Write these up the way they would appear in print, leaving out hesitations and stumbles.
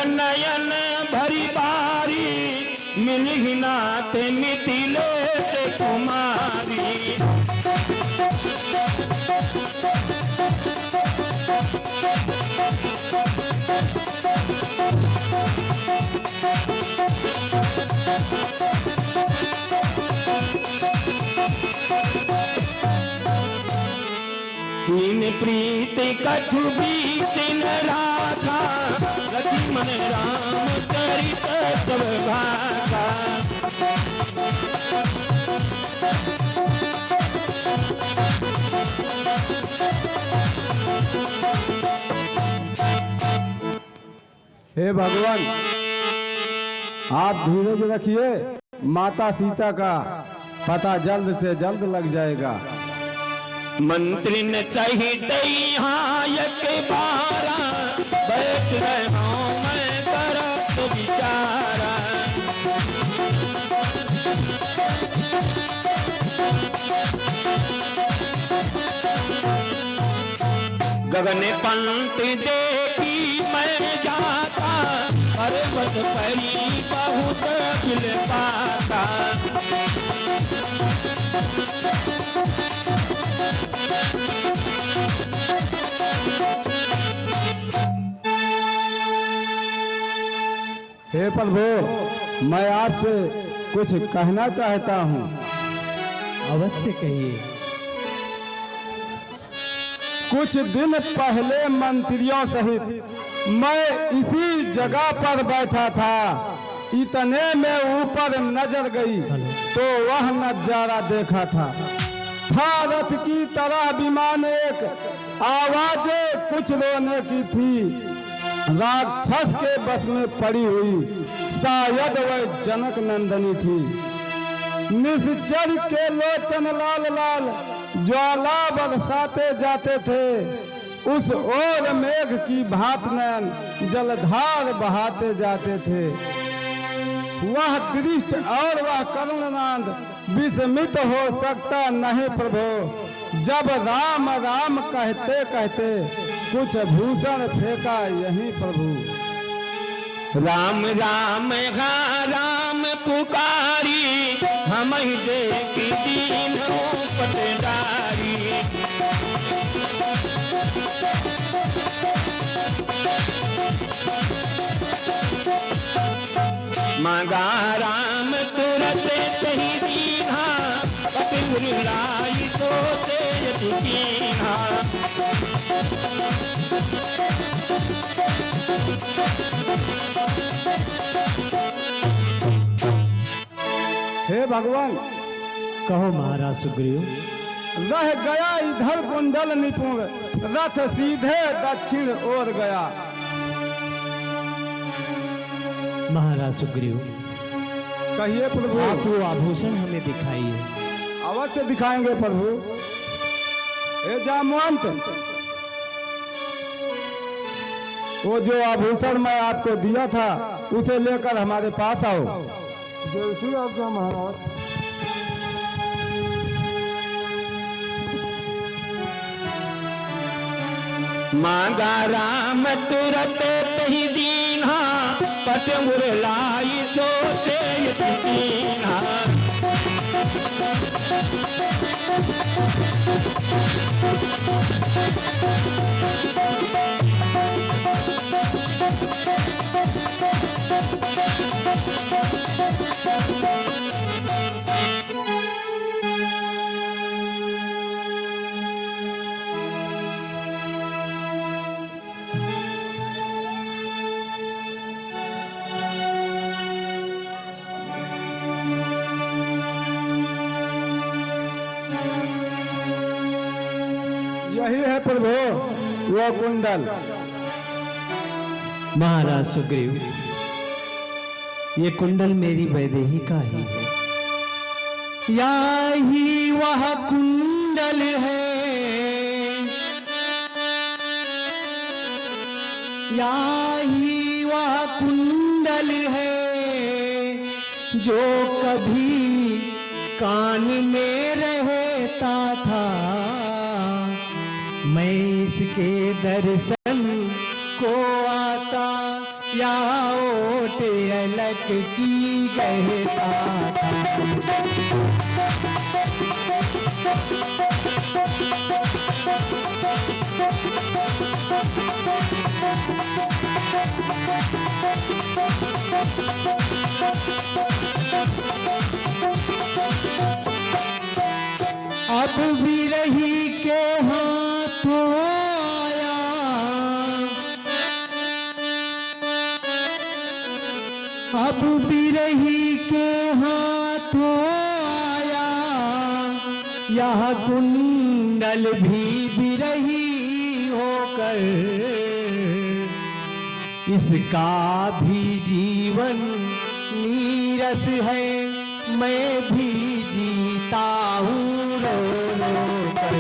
नयन भरी बारी मिलहि नाथ मिथिलेश कुमारी। कीन प्रीत कछु बीच न राखा लक्ष्मण राम चरित सब भाषा। हे भगवान, आप धीरज रखिए, माता सीता का पता जल्द से जल्द लग जाएगा। मंत्री न चाहिए यहाँ एक बारा बैठ रहा मैं करत विचारा। गगन पंत देखी मैं जाता पर्वत परी बहुत खिल पाता। हे प्रभु, मैं आपसे कुछ कहना चाहता हूँ। अवश्य कहिए। कुछ दिन पहले मंत्रियों सहित मैं इसी जगह पर बैठा था। इतने में ऊपर नजर गई तो वह नजारा देखा था रथ की तरह विमान, एक आवाजें कुछ रोने की थी। राक्षस के बस में पड़ी हुई शायद वह जनक नंदनी थी। निश्चर के लोचन लाल लाल ज्वाला बरसाते जाते थे। उस ओर मेघ की भांत नयन जलधार बहाते जाते थे। वह दृष्ट और वह करुणानंद विस्मित हो सकता नहीं प्रभु। जब राम राम कहते कहते कुछ भूषण फेंका यहीं प्रभु। राम राम हाँ राम पुकारी हम ही देखी तीनों पटदारी। मांगा राम तुरंत कही दीना पटुर लाई तो तेज कीना। हे भगवान, कहो महाराज सुग्रीव। रह गया इधर कुंडल निपुण, रथ सीधे दक्षिण ओर गया। महाराज सुग्रीव, कहिए प्रभु। आप वो आभूषण हमें दिखाइए। अवश्य दिखाएंगे प्रभु। हे जामवंत, वो जो आभूषण मैं आपको दिया था उसे लेकर हमारे पास आओ। जैसी आज्ञा महाराज। मांगा राम तुरत कही दीना पटुर लाई तो तेज कीना। यही है प्रभु वो कुंडल। महाराज सुग्रीव, ये कुंडल मेरी वैदेही का ही है। या ही वह कुंडल है, या ही वह कुंडल है जो कभी कान में रहता था। मैं इसके दर्शन को आता या ओट अलग की गहता था। अब भी रही के हाथों आया, अब भी रही के हाथों आया, यह कुंडल भी बिरही होकर, इसका भी जीवन नीरस है, मैं भी जीता हूँ रो रो कर।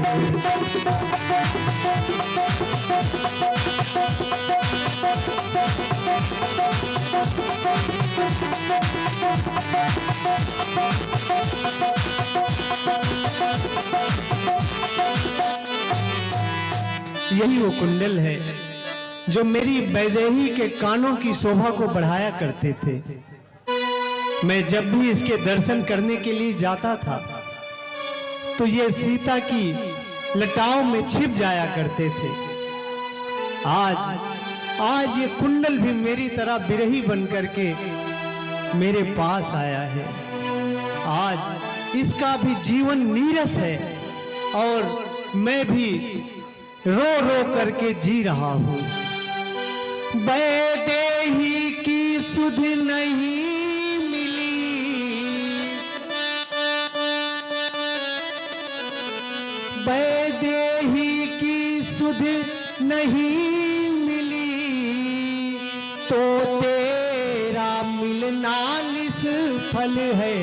यही वो कुंडल है जो मेरी वैदेही के कानों की शोभा को बढ़ाया करते थे। मैं जब भी इसके दर्शन करने के लिए जाता था तो ये सीता की लटाओं में छिप जाया करते थे। आज ये कुंडल भी मेरी तरह बिरही बन करके मेरे पास आया है। आज इसका भी जीवन नीरस है और मैं भी रो रो करके जी रहा हूं। वैदेही की सुध नहीं मिली, वैदेही की सुध नहीं मिली, तो तेरा मिलना निष्फल है।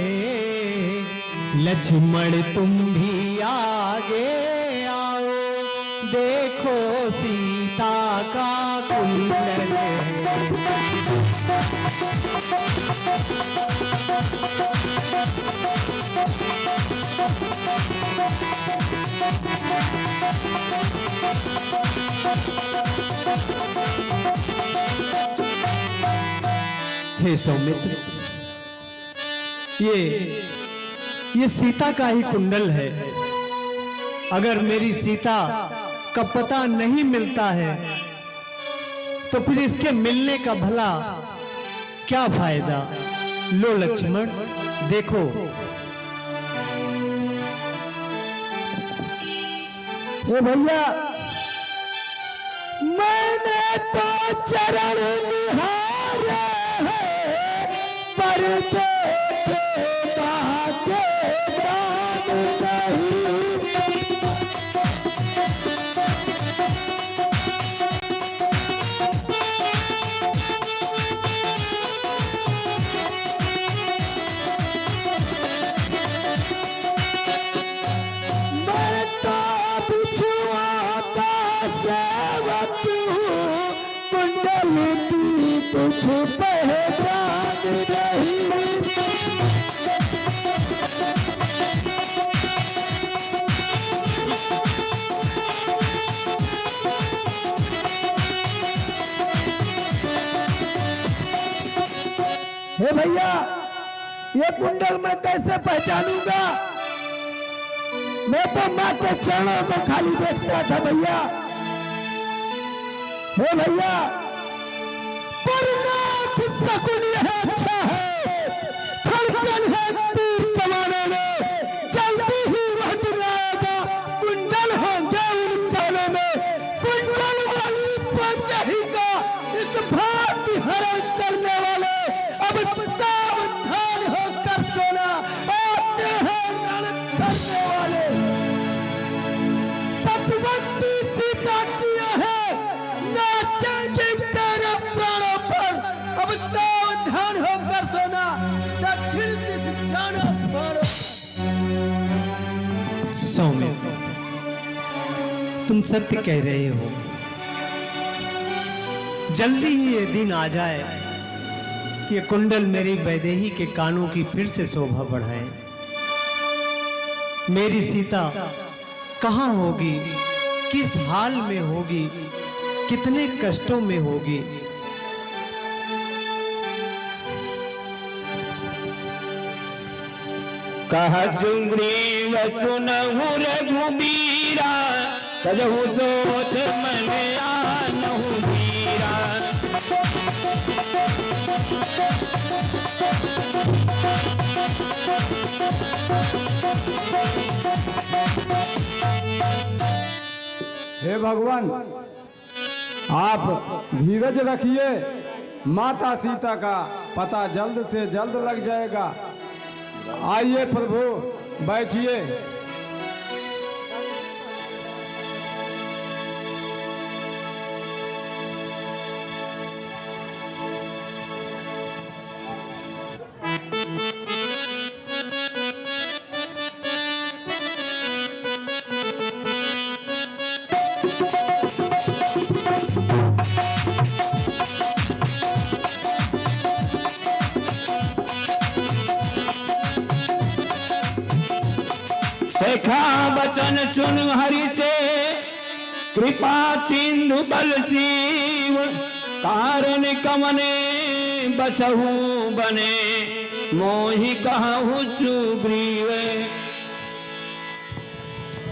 लक्ष्मण तुम भी आगे आओ, देखो सीता का कुंडल है। हे सौमित्र, ये सीता का ही कुंडल है। अगर मेरी सीता का पता नहीं मिलता है तो फिर इसके मिलने का भला क्या फायदा। लो लक्ष्मण देखो, ए भैया, मैंने तो चरण निहारे हैं, पर देखा के दाम नहीं। तुझ पहचान नहीं। हे भैया, ये कुंडल मैं कैसे पहचानूंगा? मैं तो माँ के चरणों को खाली देखता था भैया। हे भैया, परनाथ शकुन यह अच्छा है, खर्चन है तीर कमाने में, जल्दी ही वह डुराएगा, कुंडल होंगे उन कानों में। कुंडल वाली वैदेही का इस भांति हरण करने वाले अब सावधान होकर सोना। आते हैं रण करने वाले। सतवंती सीता किया है, नाचेंगे तेरे प्राणों पर। अब सावधान होकर सोना, दक्षिण दिश जानो पारो। सौमित्र, तुम सत्य कह रहे हो। जल्दी ही ये दिन आ जाए कि ये कुंडल मेरी वैदेही के कानों की फिर से शोभा बढ़ाए। मेरी सीता कहाँ होगी, किस हाल में होगी, कितने कष्टों में होगी, कह सुग्रीव सुनहु रघुबीरा, तजहु सोच मन आनहु वीरा। हे भगवान, आप धीरज रखिए, माता सीता का पता जल्द से जल्द लग जाएगा। आइए प्रभु, बैठिए। शेखा बचन सुन हरि से, कृपा सिंधु बल जीव। कारण कमने बचहु बने, मोहि कहु सुग्रीव।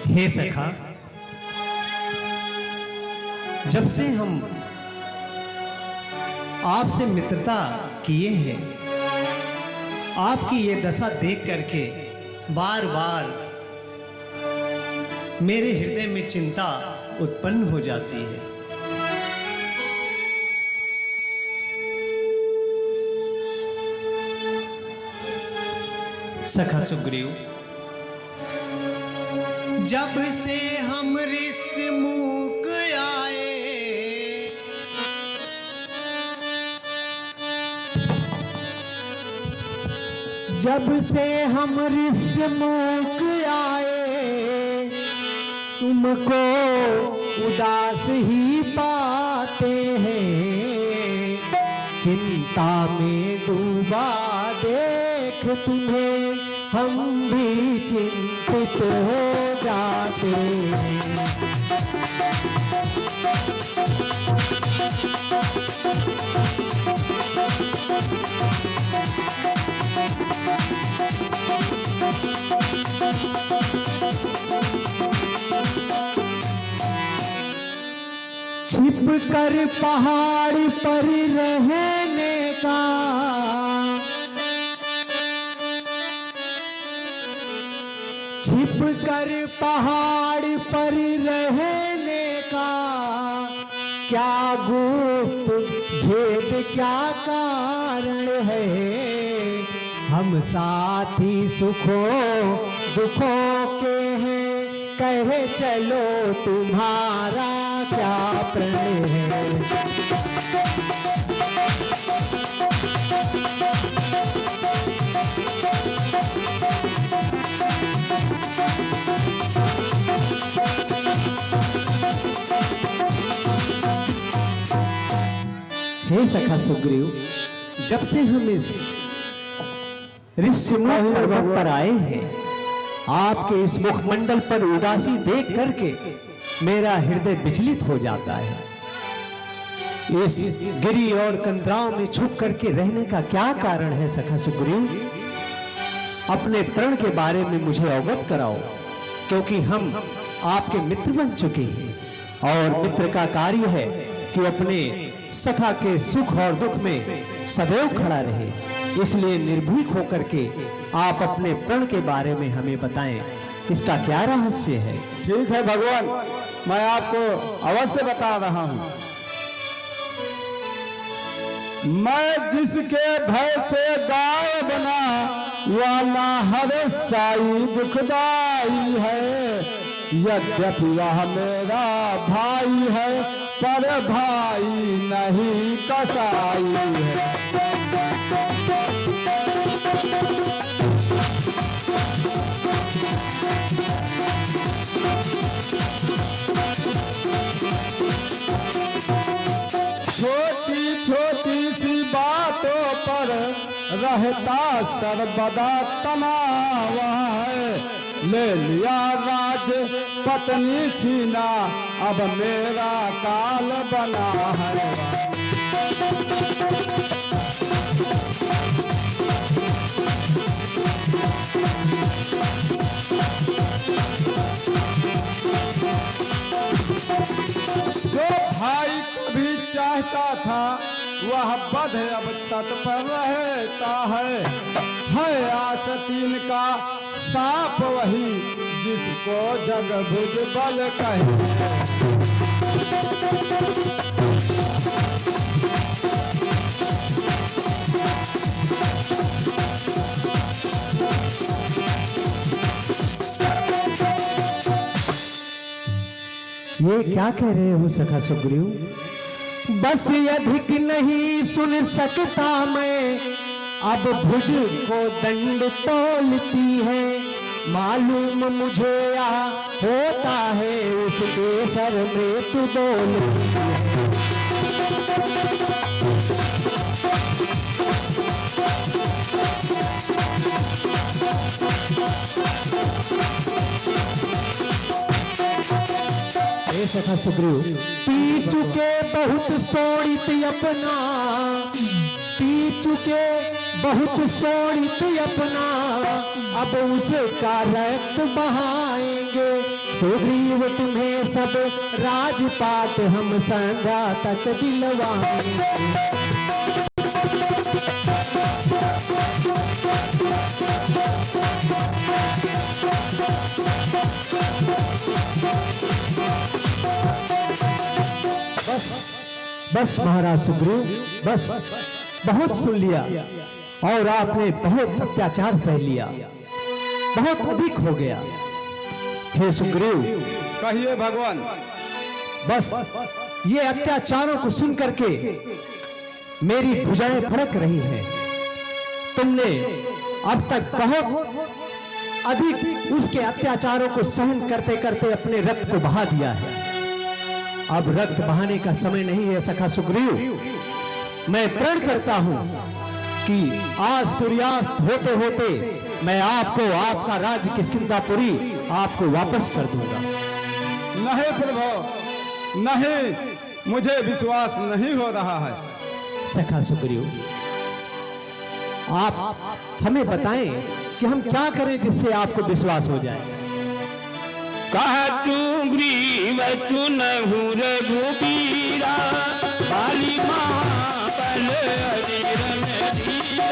हे सखा, जब से हम आपसे मित्रता किए हैं, आपकी ये दशा देख करके बार बार मेरे हृदय में चिंता उत्पन्न हो जाती है। सखा सुग्रीव, जब से हम ऋषमुख आए, जब से हम ऋषमुख आए, तुमको उदास ही पाते हैं। चिंता में डूबा देख तुम्हें, हम भी चिंतित हो जाते हैं। छिप कर पहाड़ पर रहने का, छिप कर पहाड़ पर रहने का, क्या गुप्त भेद क्या कारण है। हम साथी सुखों दुखों के हैं, कहे चलो तुम्हारा क्या प्रण है। हे सखा सुग्रीव, जब से हम इस ऋषिमुख पर्वत पर आए हैं, आपके इस मुखमंडल पर उदासी देख करके मेरा हृदय विचलित हो जाता है। इस गिरी और कंदराओं में छुप करके रहने का क्या कारण है सखा सुग्रीव? अपने प्रण के बारे में मुझे अवगत कराओ, क्योंकि हम आपके मित्र बन चुके हैं और मित्र का कार्य है कि अपने सखा के सुख और दुख में सदैव खड़ा रहे। इसलिए निर्भीक होकर के आप अपने प्रण के बारे में हमें बताएं, इसका क्या रहस्य है? ठीक है भगवान, मैं आपको अवश्य बता रहा हूं। मैं जिसके भय से गाय बना, वाला हर साई दुखदाई है। यद्यपि वह मेरा भाई है, पर भाई नहीं कसाई है। छोटी छोटी सी बातों पर रहता सर्वदा तनाव है। ले लिया राज पत्नी छीना, अब मेरा काल बना है। जो भाई को भी चाहता था वह बध अब तत्पर रहता है आस्तीन का सांप वही जिसको जग भुज बल कहे। ये क्या कह रहे हो सखा सुग्रीव? बस अधिक नहीं सुन सकता मैं, अब भुज को दंड तोलती है। मालूम मुझे या होता है उसके सर में तू बोलती है। सखा सुग्रीव, पी चुके बहुत सोड़ित अपना, पी चुके बहुत सोड़ित अपना, अब उसका रक्त बहाएंगे। सुग्रीव तुम्हें सब राजपाट हम संध्या तक दिलवाएंगे। बस महाराज सुग्रीव, बस बहुत सुन लिया और आपने बहुत अत्याचार सह लिया, बहुत अधिक हो गया। हे सुग्रीव, कहिए भगवान। बस ये अत्याचारों को सुन करके मेरी भुजाएं फड़क रही हैं। तुमने अब तक बहुत अधिक उसके अत्याचारों को सहन करते करते अपने रक्त को बहा दिया है। अब रक्त बहाने का समय नहीं है सखा सुग्रीव। मैं प्रण करता हूं कि आज सूर्यास्त होते होते मैं आपको, आपका राज्य किष्किंधापुरी आपको वापस कर दूंगा। नहीं प्रभु, नहीं, मुझे विश्वास नहीं हो रहा है। सखा सुग्रीव, आप हमें बताएं कि हम क्या करें जिससे आपको विश्वास हो जाए। कहा चुग्रीव चुनहु रघुबीरा, बाली माँ बल अधीर में धीरा।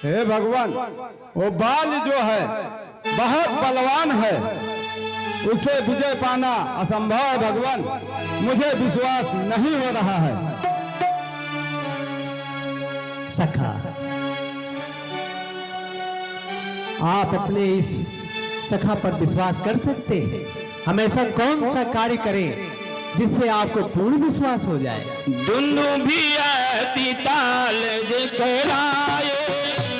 हे भगवान, वो बाल जो है बहुत बलवान है, उसे विजय पाना असंभव है भगवान। मुझे विश्वास नहीं हो रहा है। सखा, आप अपने इस सखा पर विश्वास कर सकते हैं? हम ऐसा कौन सा कार्य करें जिससे आपको पूर्ण विश्वास हो जाए? दुनु भी अति ताल दिखलाए,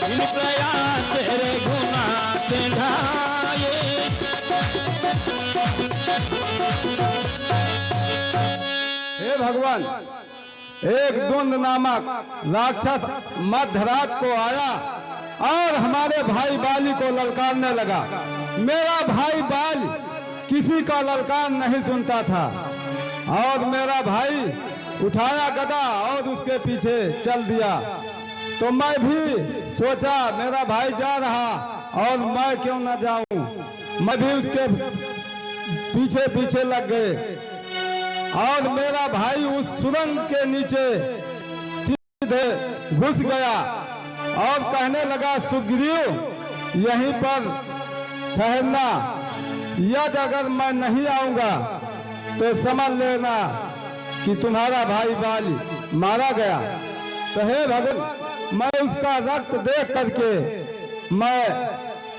इन प्रयास तेरे गुना सिंधाए। हे भगवान, एक द्वंद नामक राक्षस मध्यरात को आया और हमारे भाई बाली को ललकारने लगा। मेरा भाई बाल किसी का ललकार नहीं सुनता था और मेरा भाई उठाया गदा और उसके पीछे चल दिया। तो मैं भी सोचा मेरा भाई जा रहा और मैं क्यों ना जाऊं। मैं भी उसके पीछे पीछे लग गए और मेरा भाई उस सुरंग के नीचे सीधे घुस गया और कहने लगा, सुग्रीव यहीं पर ठहरना, यदि अगर मैं नहीं आऊंगा तो समझ लेना कि तुम्हारा भाई बाली मारा गया। तो हे भगवान, मैं उसका रक्त देख करके मैं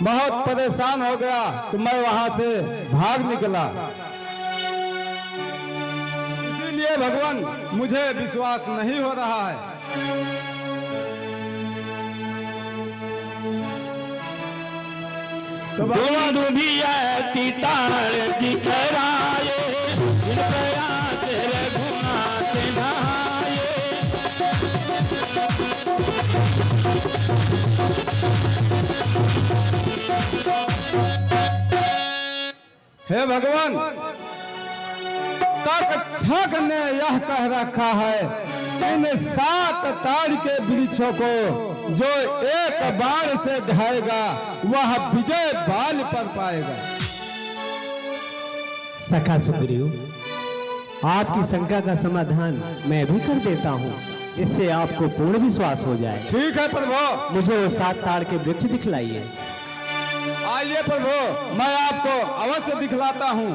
बहुत परेशान हो गया, तो मैं वहां से भाग निकला। इसीलिए भगवान मुझे विश्वास नहीं हो रहा है। तो दुनु भी अति ताल दिखलाए, इन प्रयास तेरे गुना सिंधाए। हे भगवान, तक्षक ने यह कह रखा है, इन 7 ताड़ के वृक्षों को जो एक बार से ढाएगा वह विजय बाल पर पाएगा। सखा सुग्रीव, आपकी शंका का समाधान मैं भी कर देता हूँ, इससे आपको पूर्ण विश्वास हो जाए। ठीक है प्रभु। मुझे वो 7 ताड़ के वृक्ष दिखलाइए। आइए प्रभु, मैं आपको अवश्य दिखलाता हूँ।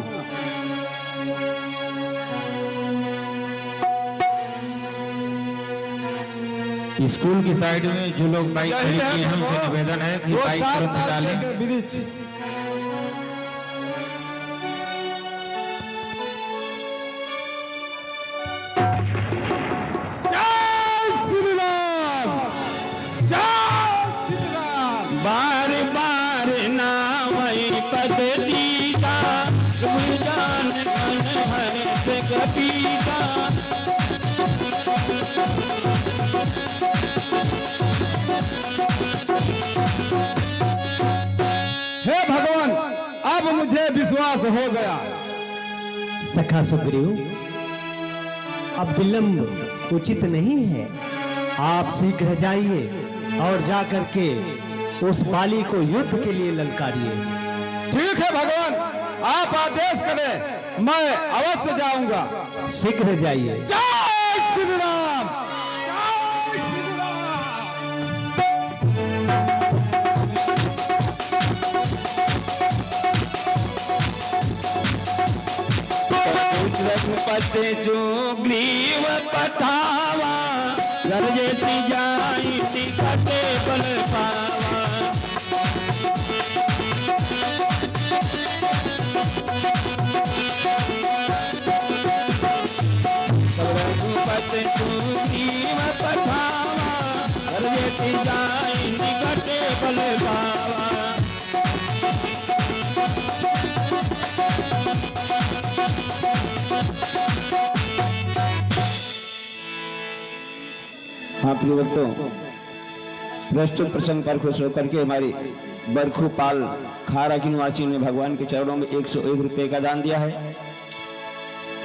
स्कूल की साइड में जो लोग बाइक खड़ी किए हैं उनसे निवेदन है कि बाइक तुरंत डालें। वृक्ष बार बार नावई पद जीता, जान मन हर कपीता। हे भगवान, अब मुझे विश्वास हो गया। सखा सुग्रीव, अब विलंब उचित नहीं है। आप शीघ्र जाइए और जाकर के उस बाली को युद्ध के लिए ललकारिए। ठीक है भगवान, आप आदेश करें, मैं अवश्य जाऊंगा। शीघ्र जाइए। जय श्री राम, जय श्री रघुपति जो ग्रीव पठावा, गरजेती जाई टिकटे बल पावा। रघुपति जो ग्रीव पठावा, गरजेती जाई टिकटे बल पावा। हाँ प्रिय भक्तों, प्रस्तुत प्रसंग पर खुश होकर के हमारी बरखू पाल खारा की निवासी ने भगवान के चरणों में 101 रुपये का दान दिया है।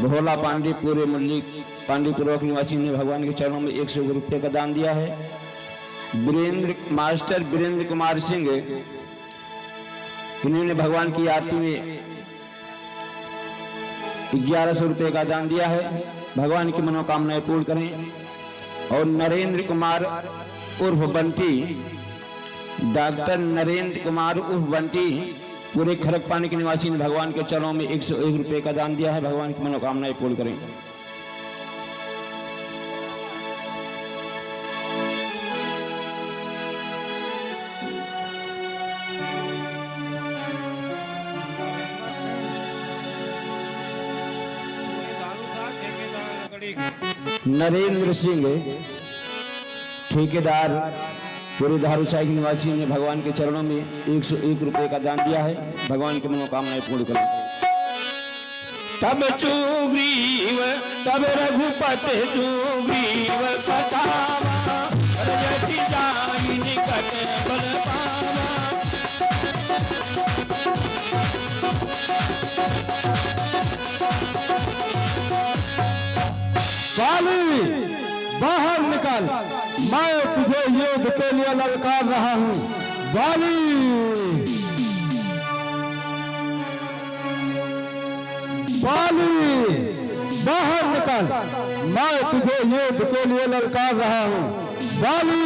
भोला पांडे पूरे मुरली पांडीपुरक निवासी ने भगवान के चरणों में 101 रुपये का दान दिया है। मास्टर वीरेंद्र कुमार सिंह, इन्होंने भगवान की आरती में 1100 रुपये का दान दिया है। भगवान की मनोकामनाएं पूर्ण करें। और नरेंद्र कुमार उर्फ बंटी, डॉक्टर नरेंद्र कुमार उर्फ बंटी पूरे खरकपानी के निवासी ने भगवान के चरणों में 101 रुपये का दान दिया है। भगवान की मनोकामनाएं पूर्ण करें। नरेंद्र सिंह ठेकेदार पूरे धारूसाई के निवासी ने भगवान के चरणों में 101 रुपये का दान दिया है। भगवान की मनोकामनाएं पूर्ण करें। तब चुग्रीव तब रघुपति चुग्रीव पठावा, गरजेती जाई निकट बल पावा। बाली, बाहर निकल, मैं तुझे युद्ध के लिए ललकार रहा हूं। बाली, बाली, बाहर निकल, मैं तुझे युद्ध के लिए ललकार रहा हूं। बाली,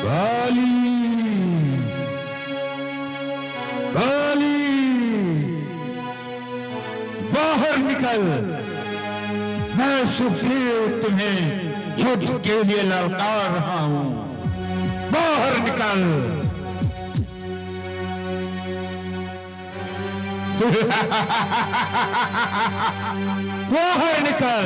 बाली बाली बाहर निकल, मैं सुखदेव तुम्हें युद्ध के लिए ललकार रहा हूं। बाहर निकल। बाहर निकल।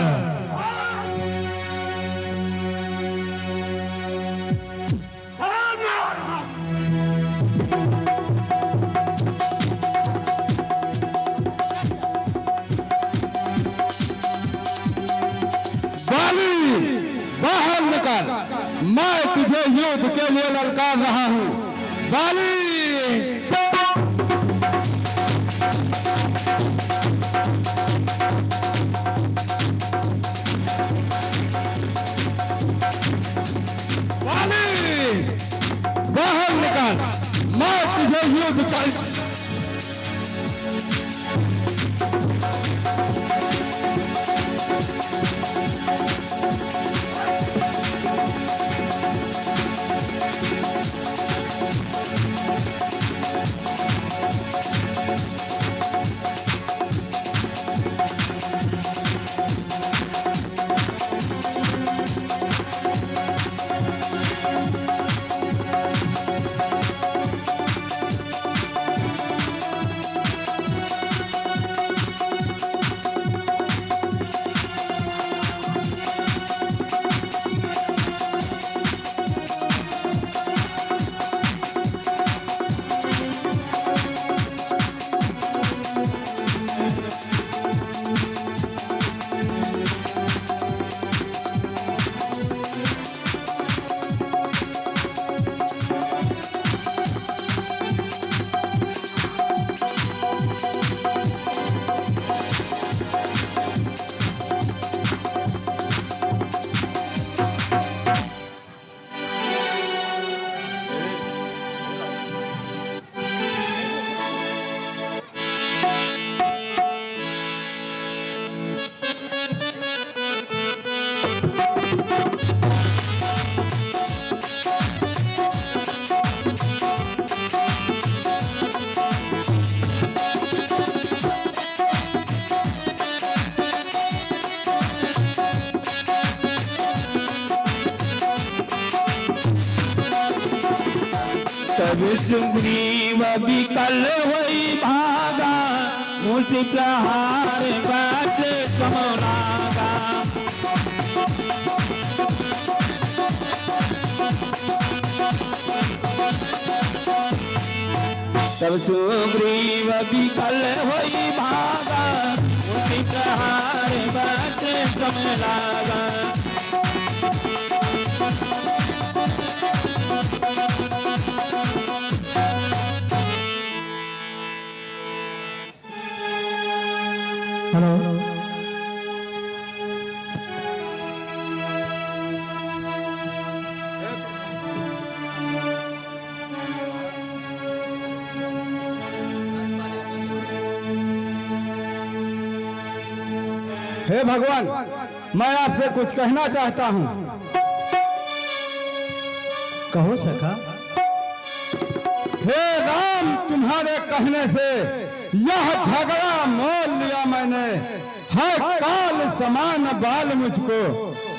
बाली बाहर निकल, मैं तुझे युद्ध के लिए ललकार रहा हूं। बाली बाहर निकल, मैं तुझे युद्ध कर तब सुग्रीव विकल होई भागा, मूर्ति प्रहार बाट कमलागा। तब सुग्रीव विकल होई भागा, मूर्ति प्रहार बाट कमलागा। हेलो, हे भगवान, मैं आपसे कुछ कहना चाहता हूं। कहो सखा। हे राम, तुम्हारे कहने से यह झगड़ा मोल लिया मैंने। है काल समान बाल मुझको,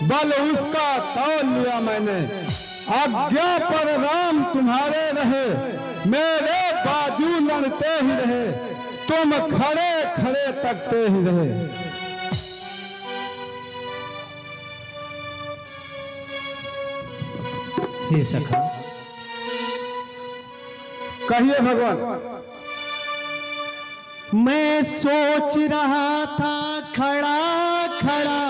बल उसका तौल लिया मैंने। आज्ञा पर राम तुम्हारे रहे, मेरे बाजू लड़ते ही रहे, तुम खड़े खड़े तकते ही रहे। हे सखा, कहिए भगवान। मैं सोच रहा था खड़ा खड़ा,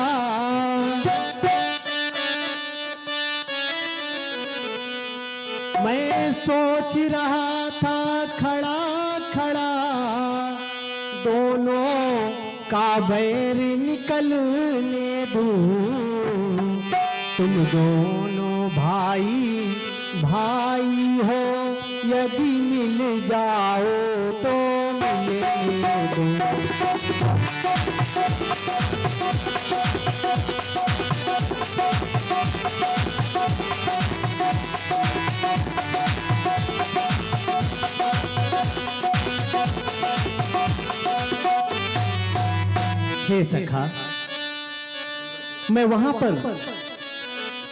मैं सोच रहा था खड़ा खड़ा, दोनों का बैर निकलने दूं। तुम दोनों भाई भाई हो, यदि मिल जाओ तो मिलने दो। हे सखा, मैं वहां पर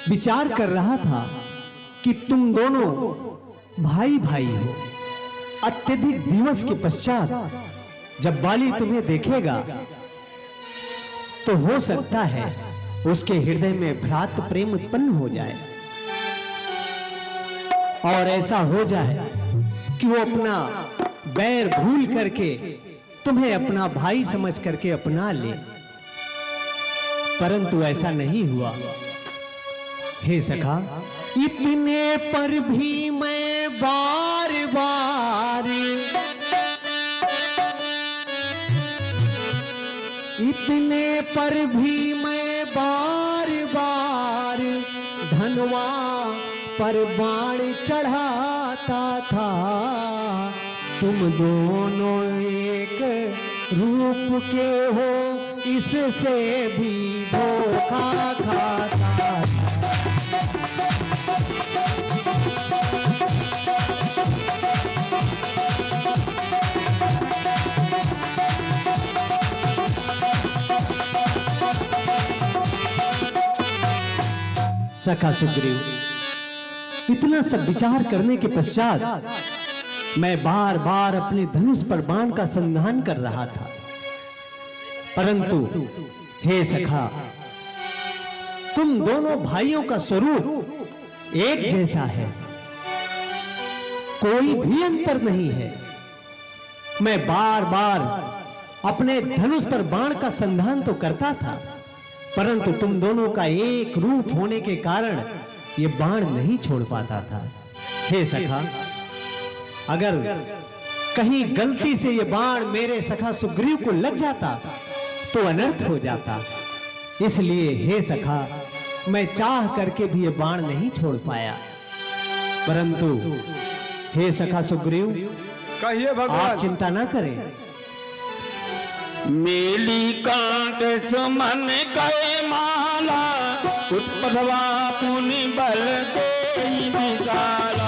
विचार कर रहा था कि तुम दोनों भाई भाई हो। अत्यधिक दिवस के पश्चात जब बाली तुम्हें देखेगा तो हो सकता है उसके हृदय में भ्रात प्रेम उत्पन्न हो जाए और ऐसा हो जाए कि वो अपना बैर भूल करके तुम्हें अपना भाई समझ करके अपना ले। परंतु ऐसा नहीं हुआ। हे सखा, इतने पर भी मैं बार बार, इतने पर भी मैं बार बार धनवा पर बाण चढ़ाता था। तुम दोनों एक रूप के हो, इससे भी धोखा खाता। सखा सुग्रीव, इतना सब विचार करने के पश्चात मैं बार बार अपने धनुष पर बाण का संधान कर रहा था, परंतु हे सखा, तुम दोनों भाइयों का स्वरूप एक जैसा है, कोई भी अंतर नहीं है। मैं बार बार अपने धनुष पर बाण का संधान तो करता था, परंतु तुम दोनों का एक रूप होने के कारण ये बाण नहीं छोड़ पाता था। हे सखा, अगर कहीं गलती से ये बाण मेरे सखा सुग्रीव को लग जाता तो अनर्थ हो जाता। इसलिए हे सखा, मैं चाह करके भी ये बाण नहीं छोड़ पाया। परंतु हे सखा सुग्रीव, कहिए भगवान। आप चिंता ना करें। मेली कांट सुमन कहे माला, उत्पधवा पुनि बल देई विशाला।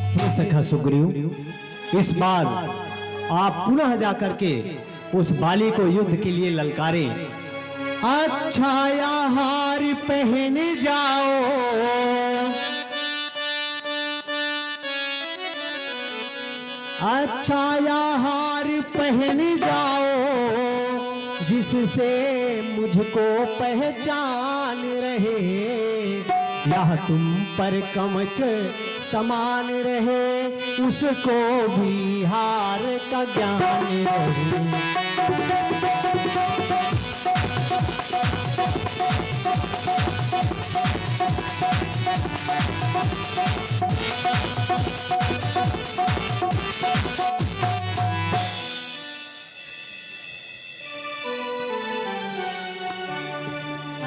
हे सखा सुग्रीव, इस बार आप पुनः जाकर के उस बाली को युद्ध के लिए ललकारें। अच्छा या हार पहन जाओ, अच्छा या हार पहन जाओ, जिससे मुझको पहचान रहे। यह तुम पर कवच समान रहे, उसको भी हार का ज्ञान रहे।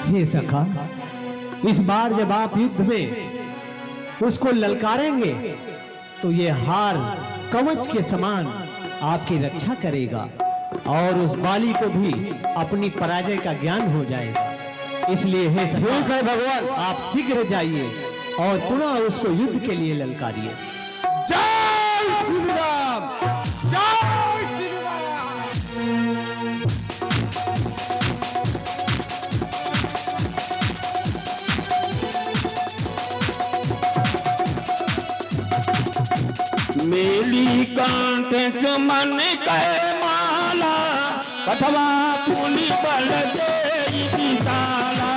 हे सखा, इस बार जब आप युद्ध में उसको ललकारेंगे तो ये हार कवच के समान आपकी रक्षा करेगा और उस बाली को भी अपनी पराजय का ज्ञान हो जाएगा। इसलिए हे सखा, ठीक है भगवान। आप शीघ्र जाइए और पुनः उसको युद्ध के लिए ललकारिए। जय श्री राम, जय श्री राम। मेली कांट सुमन कहे माला, पठवा पुनि बल देई विशाला।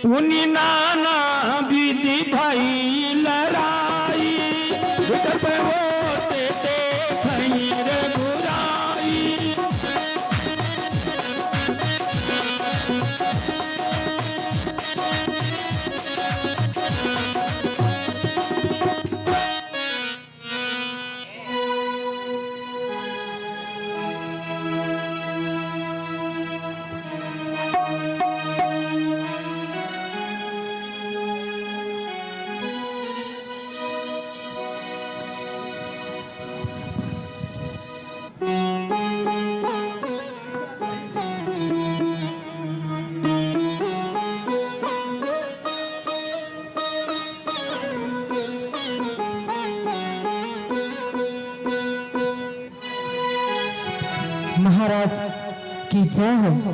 पुनि नाना विधि भई लड़ाई, दुख होते देखई रे बुराई। महाराज की जय हो।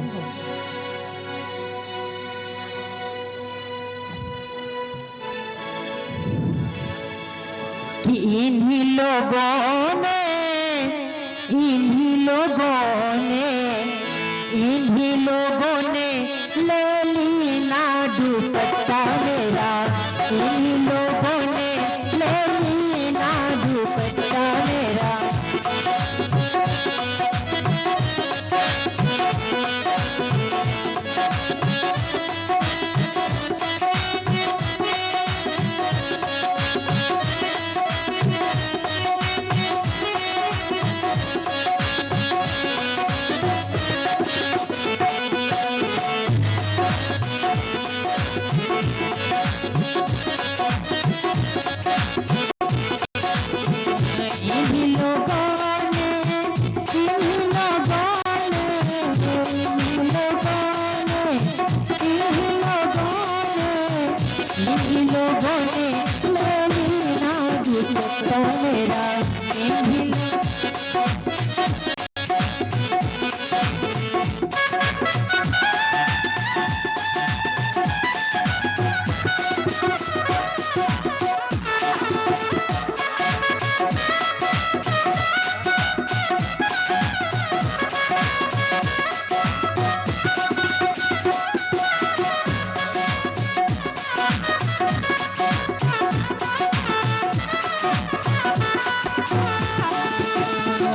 कि इन्हीं लोगों ने ले ली ना दुपट्टा मेरा, इन्हीं लोगों ने ले ली ना दुपट्टा मेरा।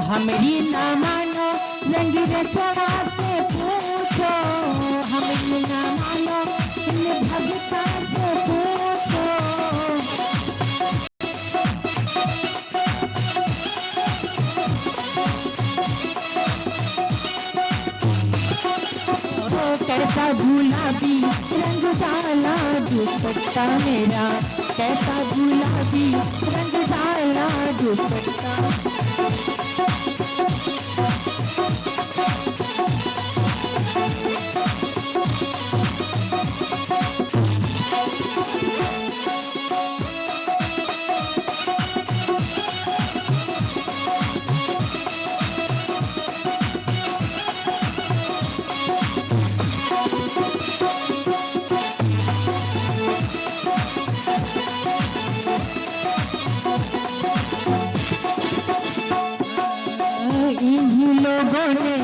हमरी ना मानो रंगीले चढ़ा से पूछो, हमरी ना मानो इन भगता से पूछो। कैसा गुलाबी रंग डाला दुपट्टा मेरा, कैसा गुलाबी रंग डाला दुपट्टा। इन्हीं लोगों ने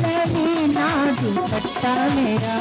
ले ली ना दुपट्टा मेरा,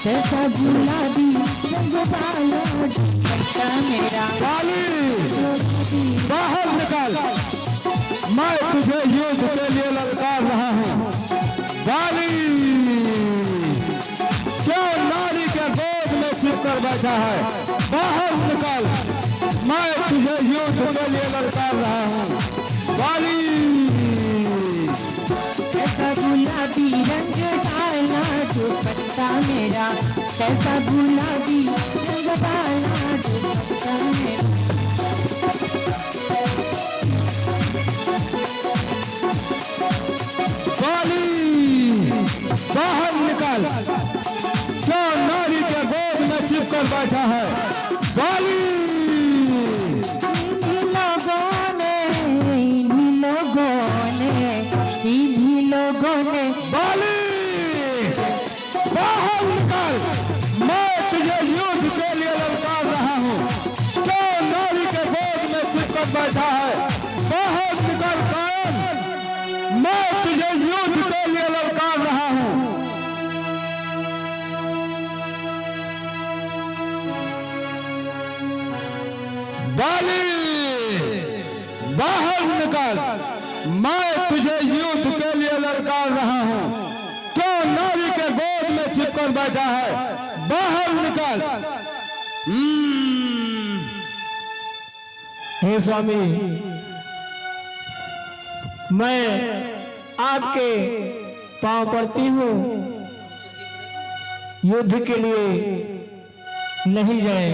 कैसा गुलाबी रंग डाला दुपट्टा मेरा। बाहर निकल, मैं तुझे युद्ध के लिए ललकार रहा हूँ। बाली क्यों नारी के गोद में छिप कर बैठा है? बाहर निकल, मैं तुझे युद्ध के लिए ललकार रहा हूँ। बाली कैसा गुलाबी रंग डाला दुपट्टा मेरा, कैसा गुलाबी रंग डाला दुपट्टा मेरा। बाली बाहर निकल, जो नारी के गोद में छिप कर बैठा है। बाली इन्हीं लोगों ने बाली बाहर निकल, मैं तुझे युद्ध के लिए ललकार रहा हूँ। जो नारी के गोद में छिप कर बैठा है, बाहर निकल कायम, मैं तुझे युद्ध के लिए ललकार रहा हूँ। बाली बाहर निकल, मैं तुझे युद्ध के लिए चल। हे स्वामी, मैं आपके पांव पड़ती हूँ, युद्ध के लिए नहीं जाए।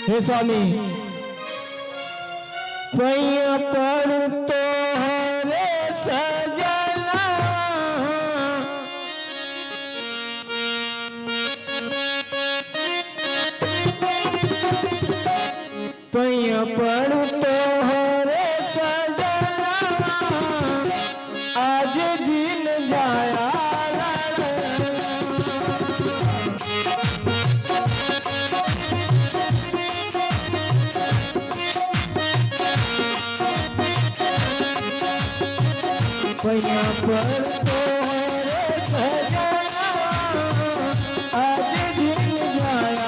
हे स्वामी, पैया पड़ तो हरे सजना, पैया पड़ तो हरे सजना, आज दिन जाया पैया पर तो हरे सजना, आज दिन जाया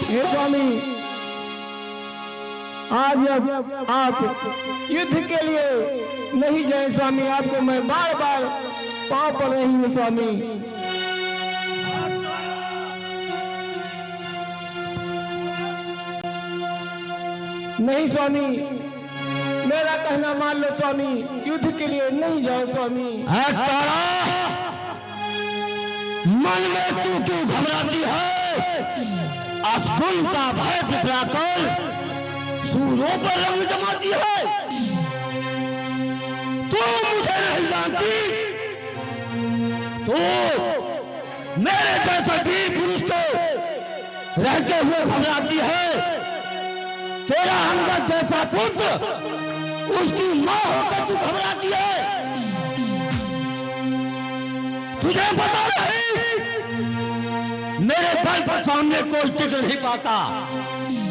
हे स्वामी, आज जब आप युद्ध के लिए नहीं जाए स्वामी, आपको मैं बार बार पाँव पड़ रही हूँ स्वामी। नहीं स्वामी, मेरा कहना मान लो स्वामी, युद्ध के लिए नहीं जाओ स्वामी। मन में तू क्यों घबराती है? असगुन का भय दिखलाकर सूरों पर रंग जमाती है। तू मुझे नहीं जानती, तो मेरे जैसा वीर पुरुष को रहते हुए घबराती है। तेरा अंगद जैसा पुत्र, उसकी मां होकर तू घबराती है। तुझे पता नहीं मेरे बल पर सामने कोई टिक नहीं पाता।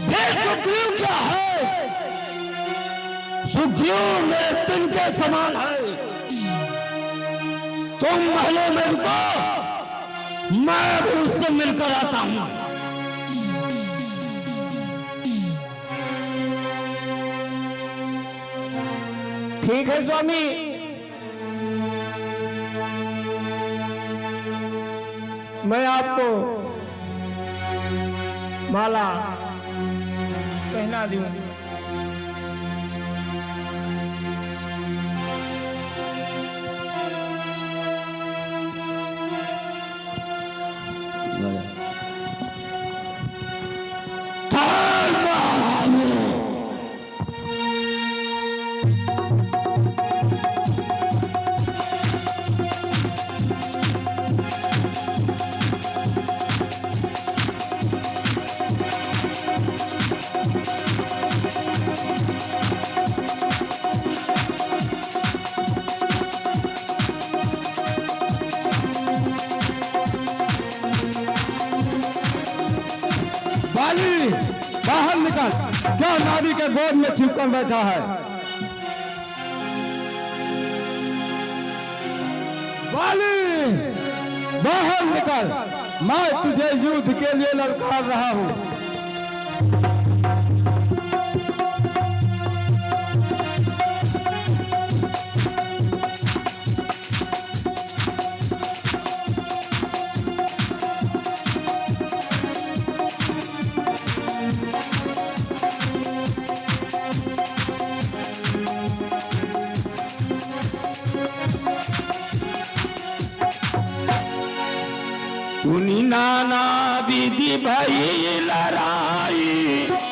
फिर सुग्रीव क्या है? सुग्रीव मेरे दिन के समान है। तुम महलों में रुको, मैं भी उससे मिलकर आता हूं। ठीक है स्वामी, मैं आपको माला पहना दूं। के गोद में छिपकर बैठा है। बाली बाहर निकल, मैं तुझे युद्ध के लिए ललकार रहा हूँ। तुनी नाना विधि भई लड़ाई,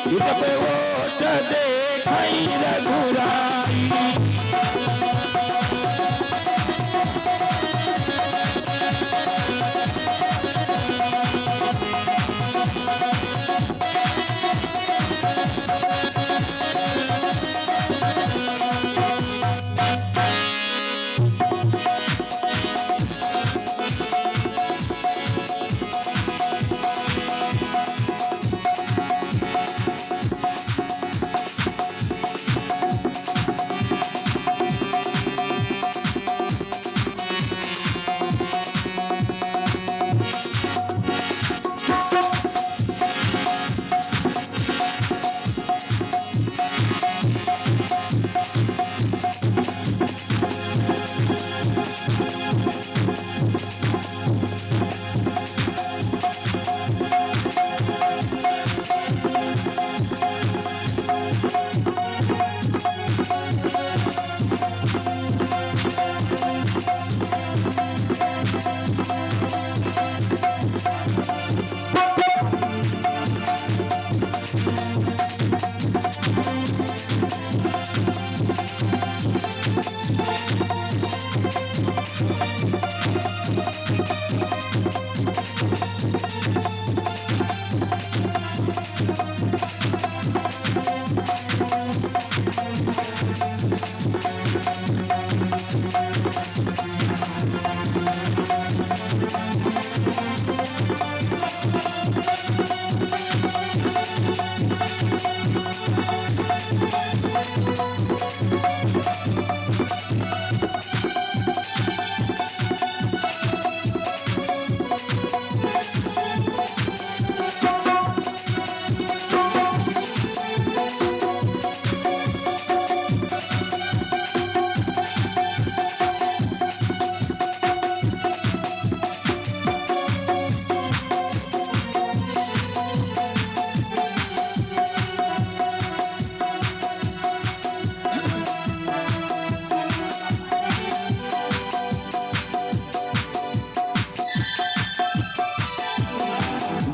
युद्ध पे ओट देखई रघुराई।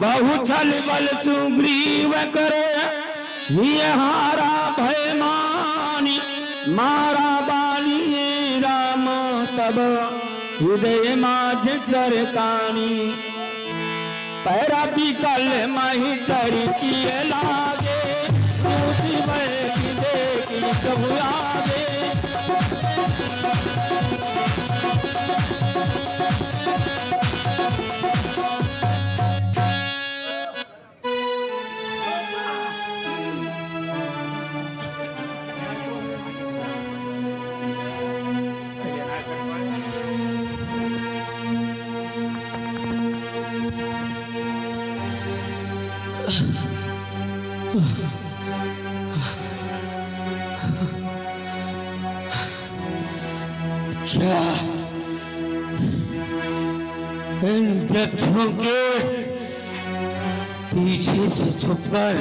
बहु छल बल सुग्रीव करे, ये हारा भय मानी। मारा बाली राम तब हृदय माझ चरकानी। पैरा बिकल मही चढ़ी किए लागे, सूती बैठी देखी प्रभु आगे। क्या इन व्यक्तियों के पीछे से छुपकर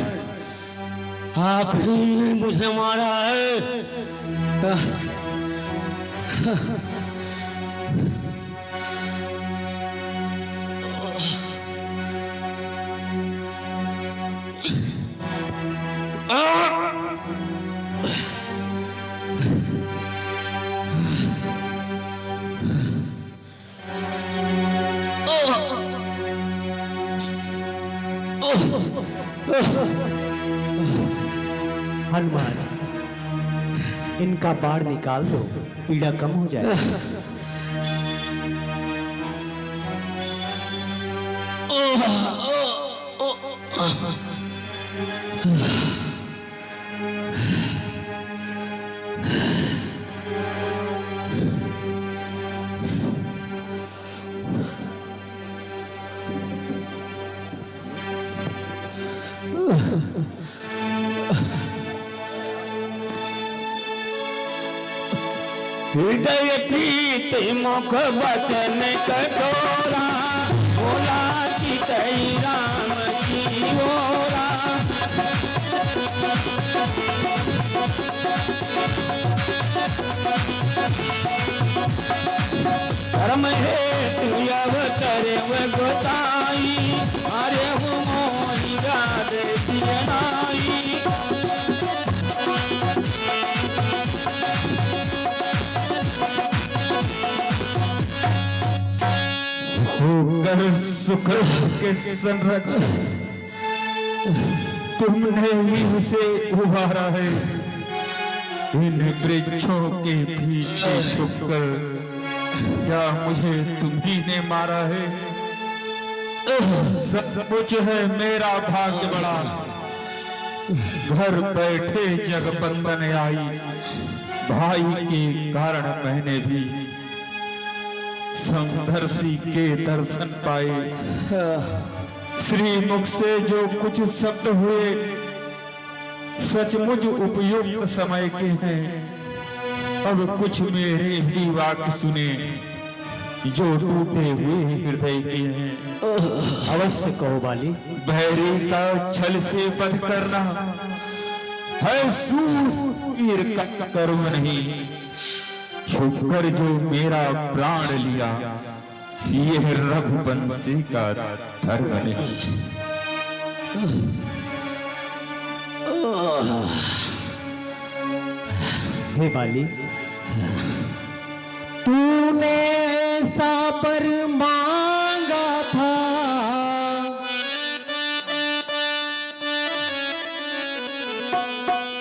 आप ही ने मुझे मारा है? हनुमान, इनका बाढ़ निकाल दो, पीड़ा कम हो जाए। हृदय प्रीत मुख वचन कठोरा, बोला कि कई राम की ओरा। धर्म हेतु अवतरे गोताई, अरे वो मोहि गाद दियनाई। होकर सुख के संरक्षक तुमने ही उसे उभारा है। इन वृक्षों के पीछे छुपकर क्या मुझे तुम्ही ने मारा है? सचमुच है मेरा भाग्य बड़ा, घर बैठे जग बंधन आई। भाई के कारण मैंने भी समदर्शी के दर्शन पाए। श्री मुख से जो कुछ शब्द हुए सचमुच उपयुक्त समय के हैं। अब कुछ मेरे भी वाक्य सुने जो टूटे हुए हृदय के हैं। अवश्य कहो बाली। बैरी का छल से वध करना है सूर का कर्म नहीं। छुपकर जो मेरा प्राण लिया यह रघुवंशी का धर्म नहीं। हे बाली, तूने ऐसा पर मांगा था,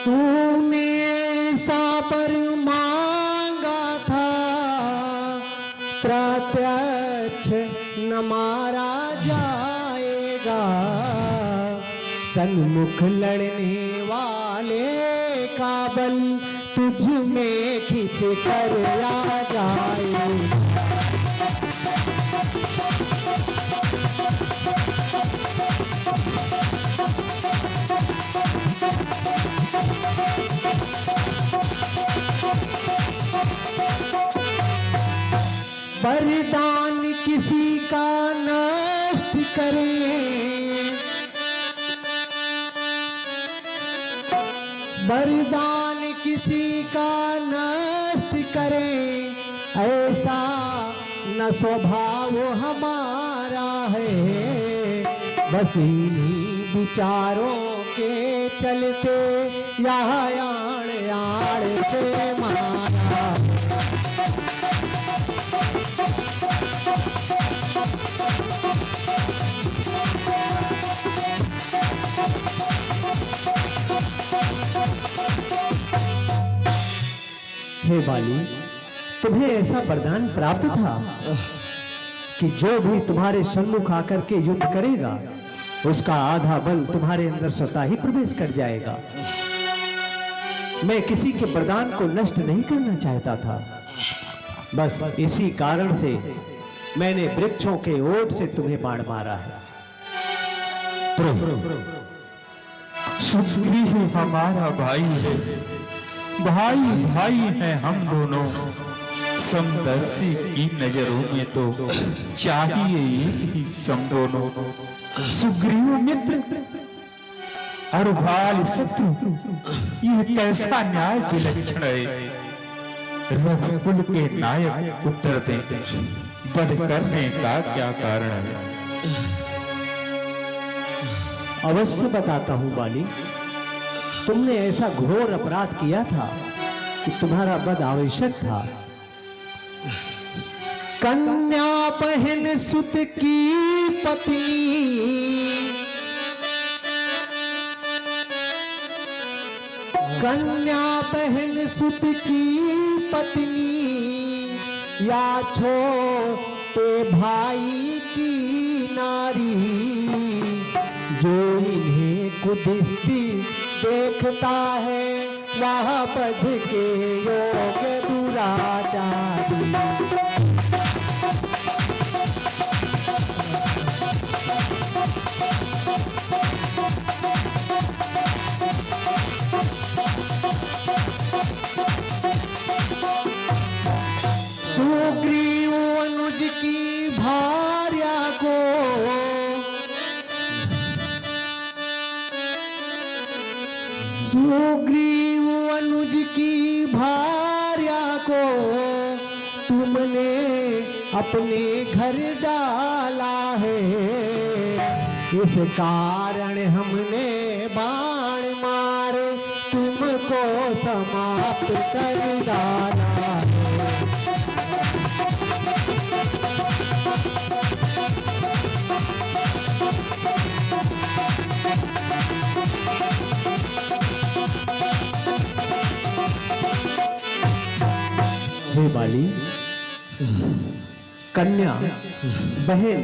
तूने ऐसा पर मांगा था, प्रत्यक्ष न मारा जाएगा। सन्मुख लड़ने वाले का बल तुझ में खिंच कर आ जाए। वरदान किसी का नष्ट करे, वरदान किसी का नष्ट करे, ऐसा न स्वभाव हमारा है। बस इन्हीं विचारों के चलते यहाँ आड़ आड़ से मारा। हे बाली, तुम्हें ऐसा वरदान प्राप्त था कि जो भी तुम्हारे सम्मुख आकर के युद्ध करेगा उसका आधा बल तुम्हारे अंदर स्वतः ही प्रवेश कर जाएगा। मैं किसी के वरदान को नष्ट नहीं करना चाहता था। बस इसी कारण से मैंने वृक्षों के ओट से तुम्हें बाण मारा है। सुग्रीव हमारा भाई है, भाई भाई है हम दोनों। समदर्शी की नजरों में तो चाहिए एक ही सम दोनों। सुग्रीव मित्र और भाल शत्रु, यह कैसा न्याय विलक्षण है। रघुकुल के नायक उत्तर देते, वध करने का क्या कारण है? अवश्य बताता हूं बाली। तुमने ऐसा घोर अपराध किया था कि तुम्हारा वध आवश्यक था। कन्या बहन सुत की पत्नी, कन्या बहन सुत की पत्नी, या छोटे भाई की नारी, जो इन्हें कुदृष्टि देखता है वह बध के योग्य दुराचारी। सुग्रीव अनुज की भार्या को तुमने अपने घर डाला है, इस कारण हमने बाण मार तुमको समाप्त कर डाला हे बाली, कन्या, बहन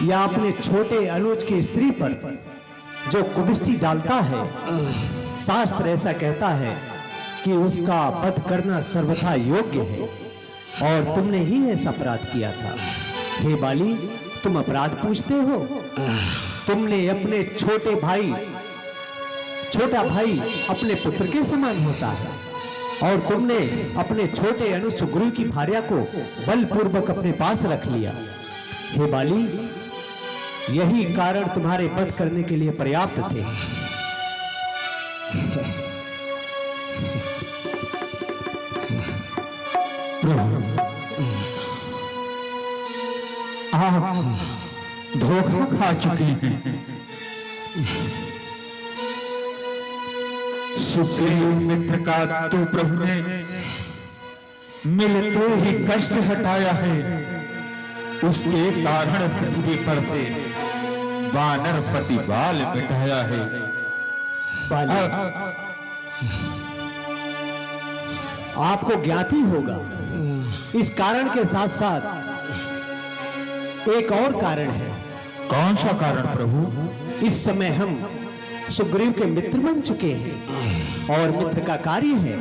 या अपने छोटे अनुज की स्त्री पर जो कुदृष्टि डालता है, शास्त्र ऐसा कहता है कि उसका वध करना सर्वथा योग्य है, और तुमने ही ऐसा अपराध किया था। हे बाली, तुम अपराध पूछते हो? तुमने अपने छोटा भाई अपने पुत्र के समान होता है, और तुमने अपने छोटे अनुज सुग्रीव की भार्या को बलपूर्वक अपने पास रख लिया। हे बाली, यही कारण तुम्हारे वध करने के लिए पर्याप्त थे। प्रभु, आप धोखा खा चुके हैं। सुग्रीव मित्र का तो प्रभु ने मिलते ही कष्ट हटाया है, उसके कारण पृथ्वी पर से वानर पति बाल मिटाया है। बाली, आपको ज्ञाति होगा, इस कारण के साथ साथ एक और कारण है। कौन सा कारण प्रभु? इस समय हम सुग्रीव के मित्र बन चुके हैं, और मित्र का कार्य है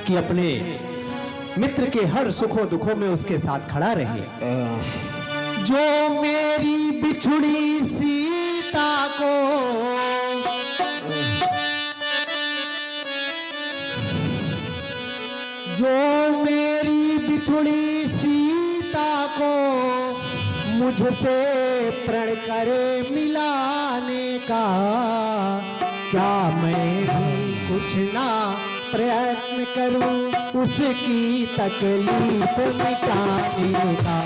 कि अपने मित्र के हर सुखों दुखों में उसके साथ खड़ा रहे। जो मेरी बिछुड़ी सीता को मुझसे प्रण करे मिलाने का, क्या मैं भी कुछ ना प्रयत्न करूं उसकी तकलीफ मिटाने का।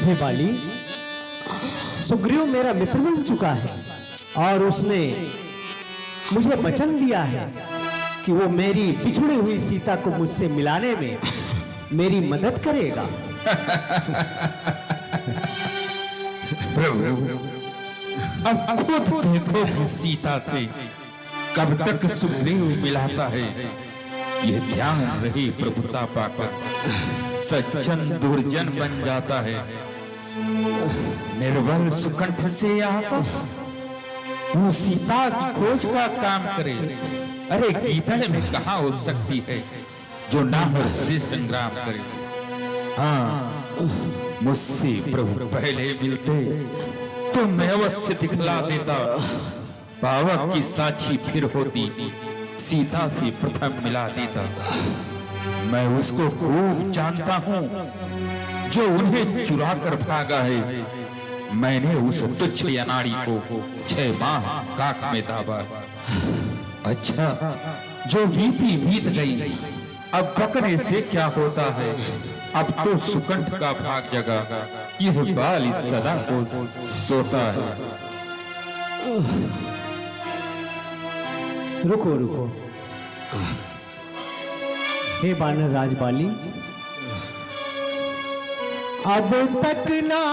हे बाली, सुग्रीव मेरा मित्र बन चुका है, और उसने मुझे वचन दिया है कि वो मेरी बिछड़ी हुई सीता को मुझसे मिलाने में मेरी मदद करेगा। प्रभु, अब खुद देखो कि सीता से कब तक सुग्रीव मिलाता है। यह ध्यान रही प्रभुता पाकर सज्जन दुर्जन बन जाता है। निर्बल सुकंठ से आशा वो सीता की खोज का काम करे। अरे गीदड़ में कहाँ हो सकती है जो नाहर से संग्राम करे। हाँ, मुझसे प्रभु पहले मिलते तो मैं अवश्य दिखला देता। पावक की साक्षी फिर होती, सीता से प्रथम मिला देता। मैं उसको खूब जानता हूँ जो उन्हें चुरा कर भागा है। मैंने उस तुच्छ अनाड़ी को 6 माह काख में दाबा। अच्छा, जो बीती बीत गई, अब बकने से क्या होता है। अब तो सुकंठ का भाग जगा, यह बाल इस सदा को सोता है। रुको रुको, हे बानर राज बाली, अब तक ना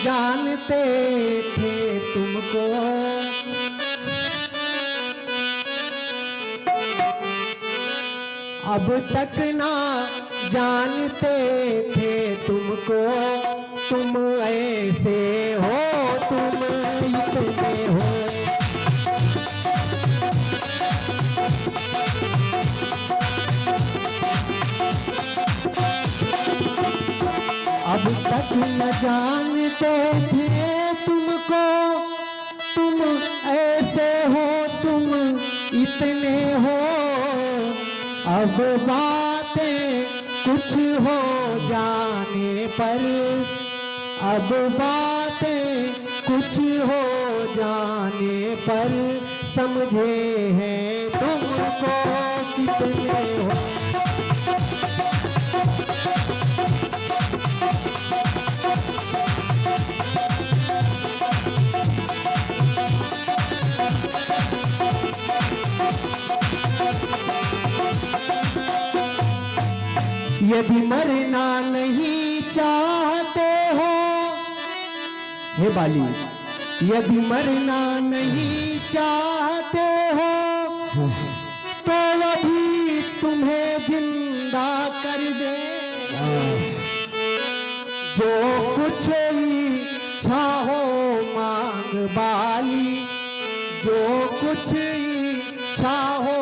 जानते थे तुमको, अब तक ना जानते थे तुमको। तुम ऐसे हो, तुम इतने हो। अब तक न जानते थे तुमको, तुम ऐसे हो, तुम इतने हो। अब बातें कुछ हो जाने पर, अब बातें कुछ हो जाने पर समझे हैं तुमको कितने हो। यदि मरना नहीं चाहते हो, हे बाली, यदि मरना नहीं चाहते हो तो अभी तुम्हें जिंदा कर दे। जो कुछ इच्छा हो मांग बाली, जो कुछ इच्छा हो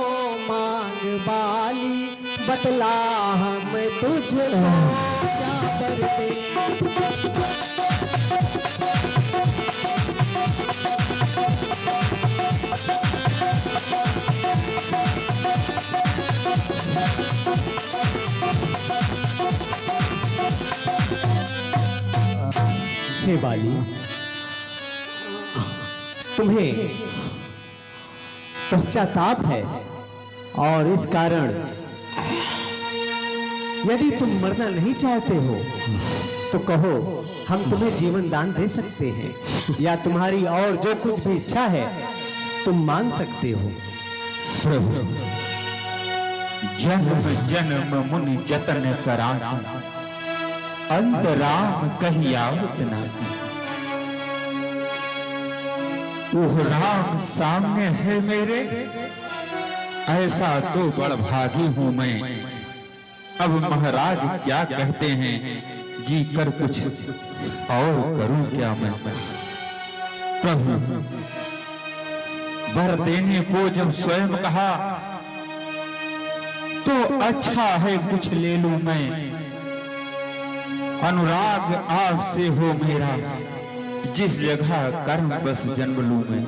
मांग बाली, बतला हम तुझको क्या करते। हे बाली, तुम्हें पश्चाताप है और इस कारण यदि तुम मरना नहीं चाहते हो तो कहो, हम तुम्हें जीवन दान दे सकते हैं, या तुम्हारी और जो कुछ भी इच्छा है तुम मांग सकते हो। प्रभु, जन्म जन्म मुनि जतन करा, अंतराम कही आवत नाही। वो राम सामने है मेरे, ऐसा तो बड़ भागी हूं मैं। अब महाराज क्या कहते हैं, जी कर कुछ और करूं क्या मैं। प्रभु, वर देने को जब स्वयं कहा तो अच्छा है कुछ ले लूं मैं। अनुराग आपसे हो मेरा, जिस जगह कर्म बस जन्म लूं मैं।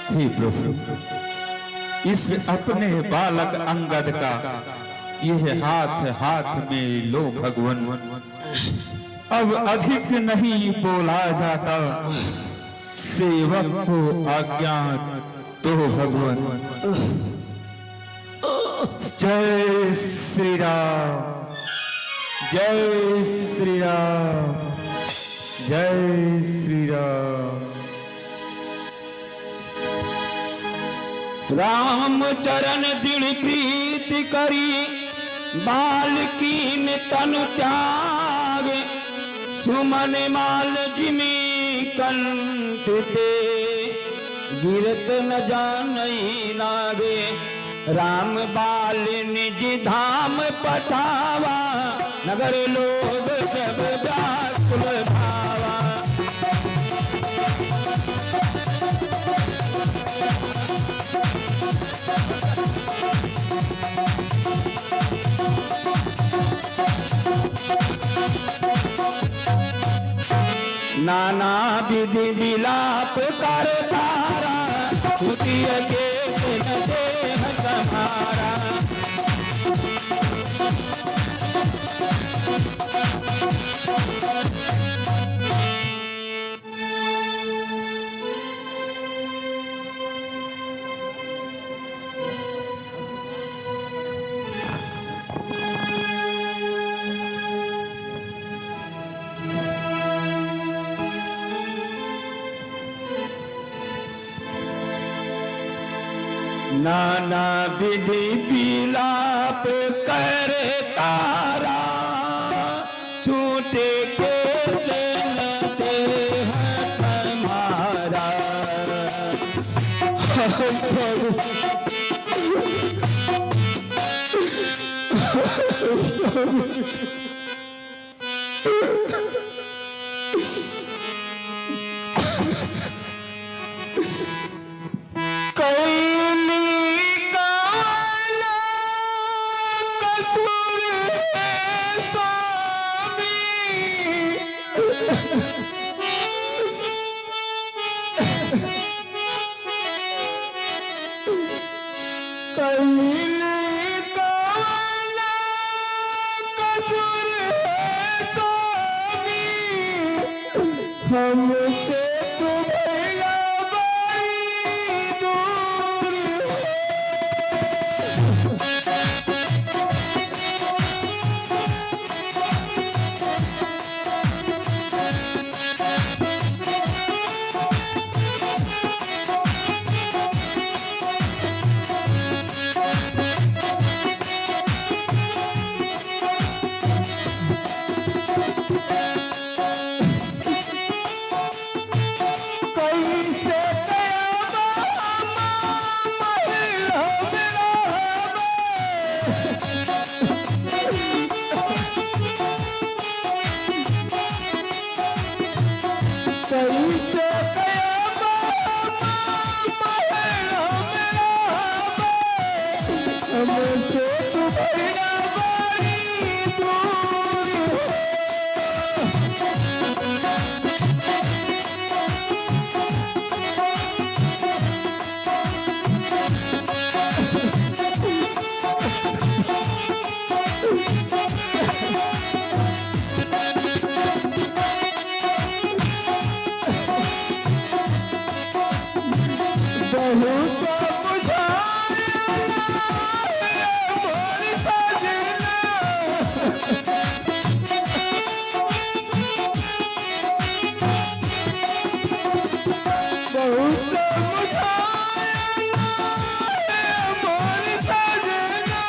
हे प्रभु, इस अपने बालक अंगद का यह हाथ हाथ में लो भगवन। अब अधिक नहीं बोला जाता, सेवक को आज्ञा तो भगवन। जय श्री राम, जय श्री राम, जय श्री राम। राम चरण दृढ़ प्रीति करी, बालकी में तनु त्याग। सुमन माल जिमी कंठ ते, गिरत न जानई लागे। राम बाल निज धाम पठावा, नगर लोग सब व्याकुल भावा। नाना विधि विलाप कर तारा, उतिय के न देह तुम्हारा। नाना विधि विलाप कर तारा, छूटे के लेते हैं तुम्हारा। हमसे तो भैया बड़ी दूर हो। कैसे हमसे तो भैया बड़ी दूर हो। बहुत समझाया मोरी सजना, बहुत समझाया मोरी सजना,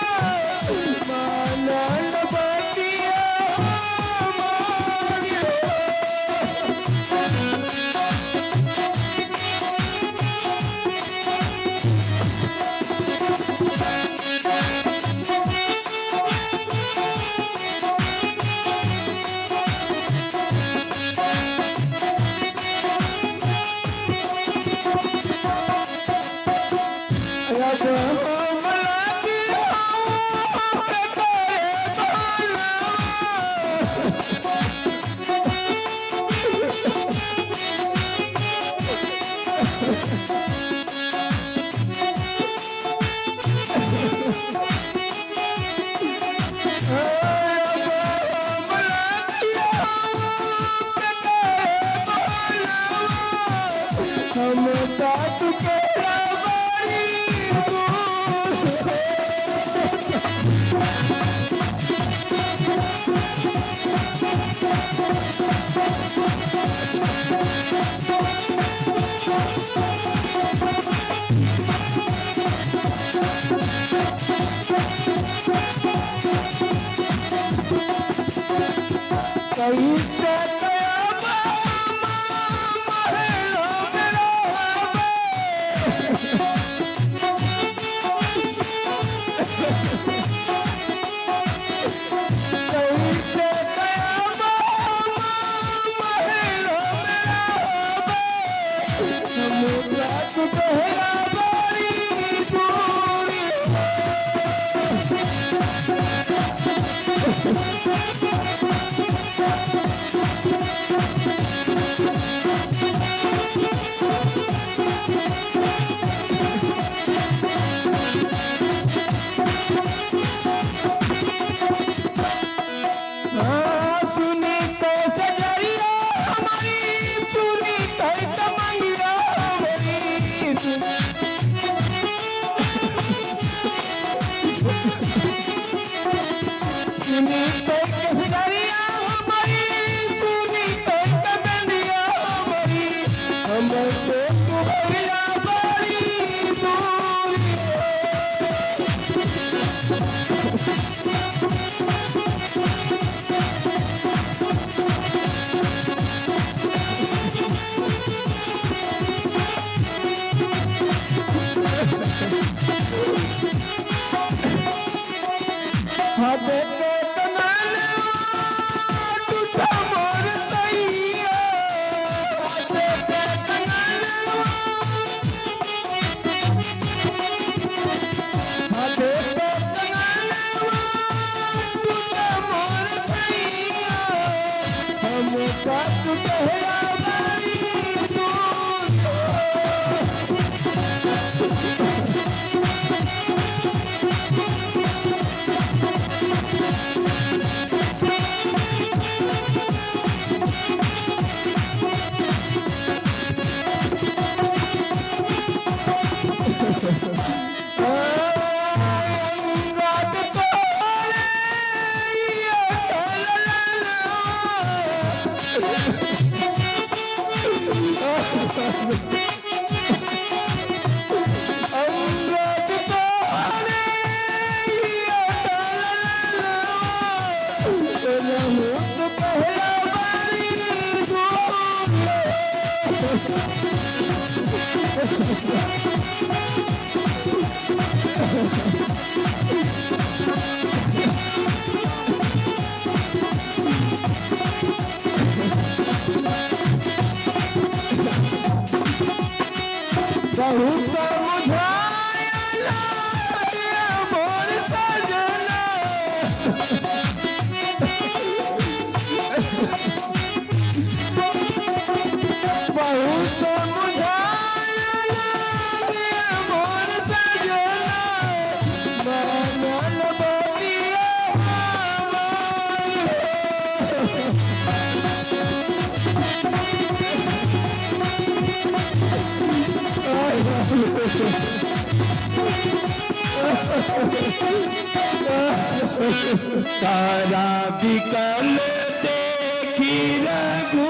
मानल बतिया हमारी हो। हम साथ तेरा बड़ी दूर हो। कैसे तेरा बड़ी दूर सुनी तो सजरिया हमारी, सुनी तो तमंगिया हमारी, सुनी तो बहुत मुझाया मोर सजना बहुत मुझाया मोर सजना मनल बतिया तारा बिकल देखी रघु